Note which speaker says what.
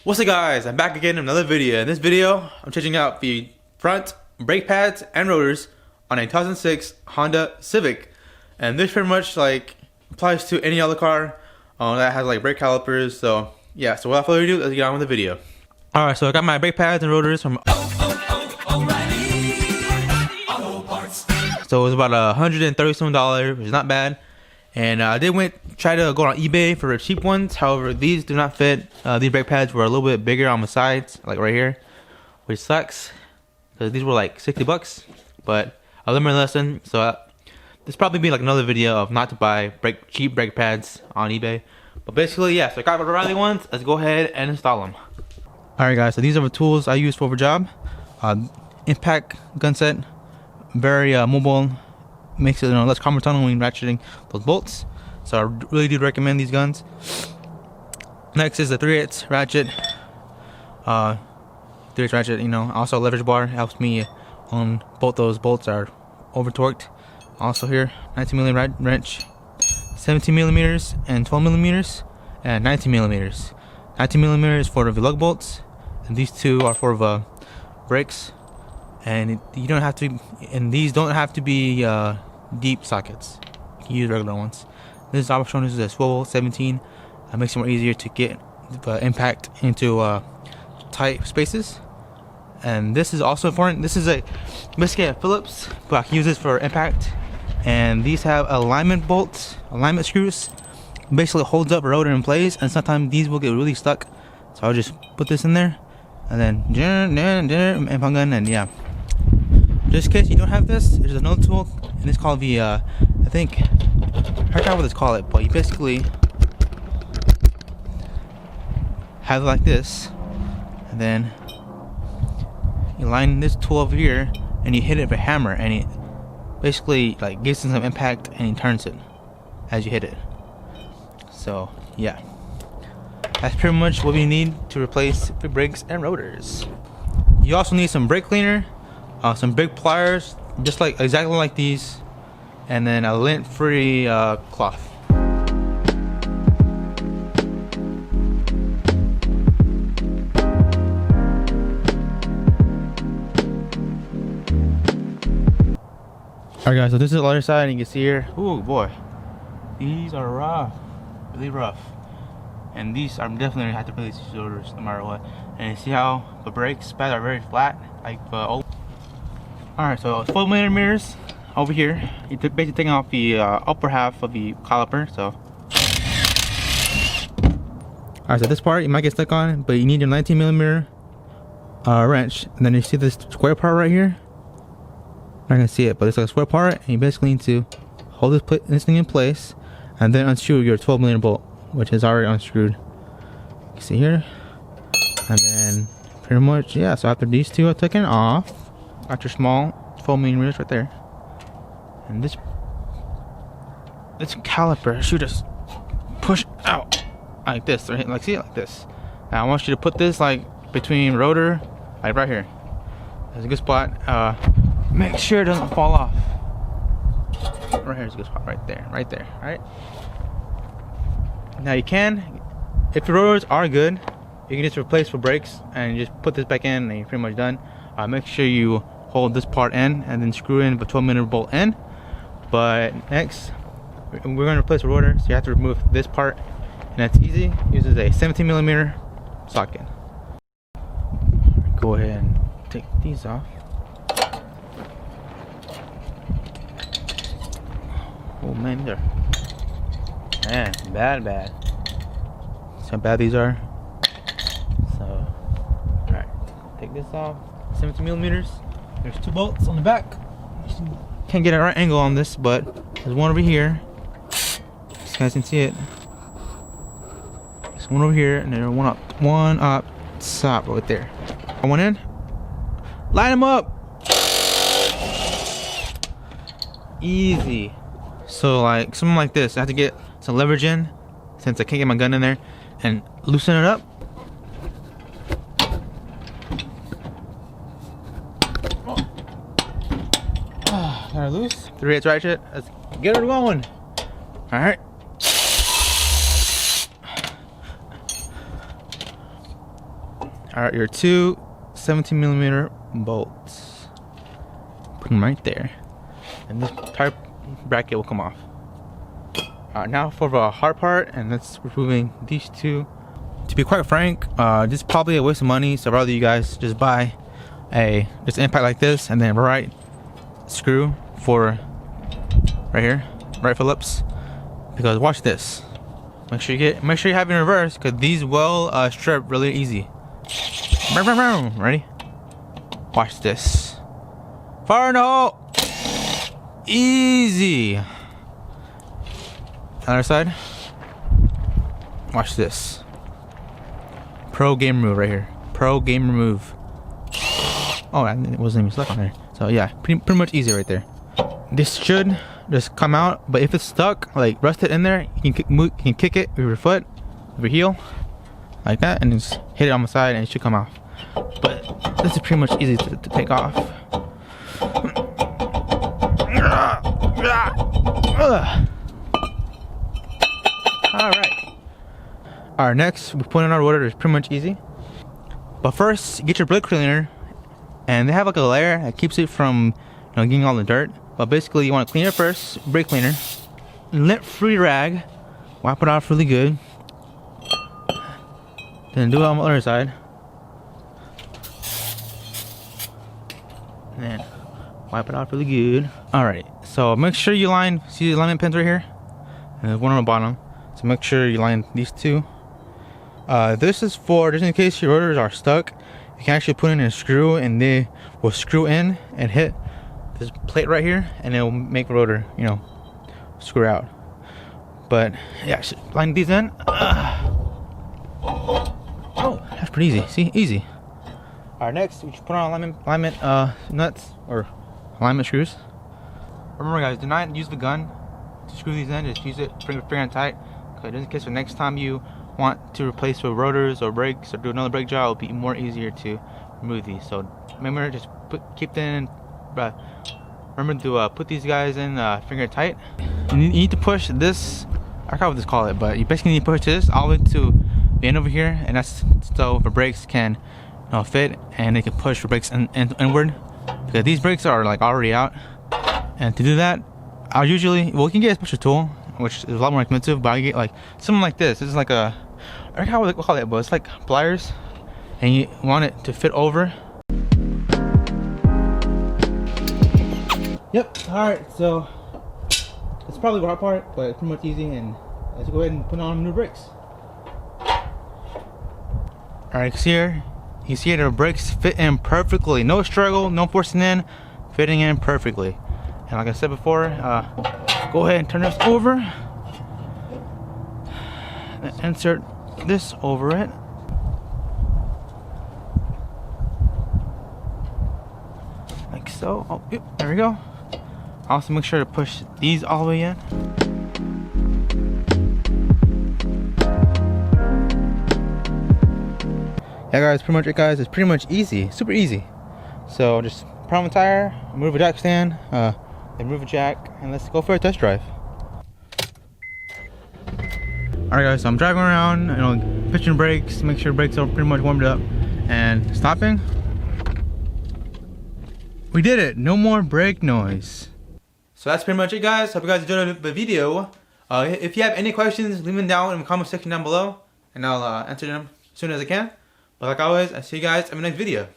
Speaker 1: What's up guys, I'm back again in another video. In this video, I'm changing out the front brake pads and rotors on a 2006 Honda Civic. And this pretty much like applies to any other car that has like brake calipers. So yeah, so without further ado, let's get on with the video. Alright, so I got my brake pads and rotors from So it was about $130 which is not bad. And I did try to go on eBay for cheap ones. However, these do not fit. These brake pads were a little bit bigger on the sides, like right here, which sucks because these were like 60 bucks. But I learned my lesson, so this probably be like another video of not to buy cheap brake pads on eBay. But basically, yeah. So I got the Riley ones. Let's go ahead and install them. All right, guys. So these are the tools I use for the job. Impact gun set, very mobile. Makes it less carpal tunnel when ratcheting those bolts, so I really do recommend these guns. Next is the 3/8 ratchet. 3/8 ratchet, also leverage bar helps me on both those bolts are over torqued. Also here, 19mm wrench, 17mm and 12mm, and 19mm. 19mm is for the lug bolts, and these two are for the brakes. And you don't have to, and these don't have to be deep sockets. You can use regular ones. This option is a swivel 17. It makes it more easier to get the impact into tight spaces. And this is also important. This is basically a Phillips, but I can use this for impact. And these have alignment bolts, alignment screws. Basically holds up a rotor in place, and sometimes these will get really stuck. So I'll just put this in there, and then and gun, and yeah. Just in case you don't have this, there's another tool, and it's called the, I forgot what it's called, but you basically have it like this, and then you line this tool over here, and you hit it with a hammer, and it basically like gives it some impact, and it turns it as you hit it. So yeah, that's pretty much what we need to replace the brakes and rotors. You also need some brake cleaner. Some big pliers, just like exactly like these, and then a lint-free cloth. Alright guys, so this is the other side, and you can see here, oh boy, these are rough, really rough. And these are definitely gonna have to replace these rotors no matter what. And you see how the brakes pads are very flat, like the old. Alright, so 12mm over here. You're basically taking off the upper half of the caliper. So alright, so this part you might get stuck on, but you need your 19mm wrench. And then you see this square part right here. I'm not gonna see it, but it's like a square part, and you basically need to hold this thing in place and then unscrew your 12mm bolt, which is already unscrewed. You can see here. And then pretty much, yeah, so after these two are taken off, got your small 12mm right there, and this caliper should just push out like this, right? Like, see it like this. Now I want you to put this like between rotor, like right here. There's a good spot. Make sure it doesn't fall off. Right here's a good spot, right there, right? Now you can, if your rotors are good, you can just replace for brakes and just put this back in, and you're pretty much done. Make sure you hold this part in and then screw in the 12mm bolt in. But next, we're going to replace the rotor, so you have to remove this part, and that's easy. It uses a 17mm socket. Go ahead and take these off. Oh man, they're bad. See how bad these are. So, all right, take this off. 17mm. There's two bolts on the back. Can't get a right angle on this, but there's one over here. You guys can see it. There's one over here, and there's one up top right there. One in. Line them up. Easy. So like something like this, I have to get some leverage in, since I can't get my gun in there, and loosen it up. Got her loose. 3/8 ratchet. Let's get her going. Alright. Alright, your two 17mm bolts. Put them right there. And this tire bracket will come off. Now for the hard part, and that's removing these two. To be quite frank, this is probably a waste of money, so I'd rather you guys just buy just an impact like this, and then right screw for right here, right Phillips. Because watch this. Make sure you have it in reverse, because these will strip really easy. Ready? Watch this. Fire in the hole. Easy. Other side. Watch this. Pro game move right here. Pro game move. Oh, it wasn't even stuck on there. So yeah, pretty much easy right there. This should just come out, but if it's stuck, like rest it in there, you can kick it with your foot, with your heel, like that, and just hit it on the side, and it should come off. But this is pretty much easy to take off. Alright, next we put in our rotor. It's pretty much easy. But first, get your brake cleaner, and they have like a layer that keeps it from getting all the dirt. But basically, you want to clean it first, brake cleaner, lint-free rag, wipe it off really good. Then do it on the other side. And then wipe it off really good. Alright, so make sure you see the alignment pins right here? And there's one on the bottom. So make sure you line these two. This is for just in case your rotors are stuck. You can actually put in a screw, and they will screw in and hit this plate right here, and it will make the rotor, screw out. But yeah, line these in. Oh, that's pretty easy. See, easy. Alright, next we should put on alignment nuts or alignment screws. Remember, guys, do not use the gun to screw these in. Just use it, bring your finger tight. Just in case the next time you want to replace the rotors or brakes or do another brake job, it'll be more easier to remove these. So remember, just keep them in. Remember to put these guys in finger tight. You need to push this. I forgot what this call it, but you basically need to push this all the way to the end over here, and that's so the brakes can fit, and they can push the brakes inward, because these brakes are like already out. And to do that, I'll usually, you can get a special tool, which is a lot more expensive, but I get like something like this. This is like I forgot what they call it, but it's like pliers, and you want it to fit over. Yep. Alright, so it's probably the hard part, but it's pretty much easy, and let's go ahead and put on new brakes. Alright, you see the brakes fit in perfectly. No struggle, no forcing in, fitting in perfectly. And like I said before, go ahead and turn this over. And insert this over it. Like so. Oh, yep, there we go. Also make sure to push these all the way in. Yeah, guys, pretty much it, guys. It's pretty much easy, super easy. So just put on the tire, remove a jack stand, then remove a jack, and let's go for a test drive. Alright, guys, so I'm driving around, pitching brakes, make sure brakes are pretty much warmed up, and stopping. We did it! No more brake noise. So that's pretty much it, guys. Hope you guys enjoyed the video. If you have any questions, leave them down in the comment section down below, and I'll answer them as soon as I can. But like always, I see you guys in the next video.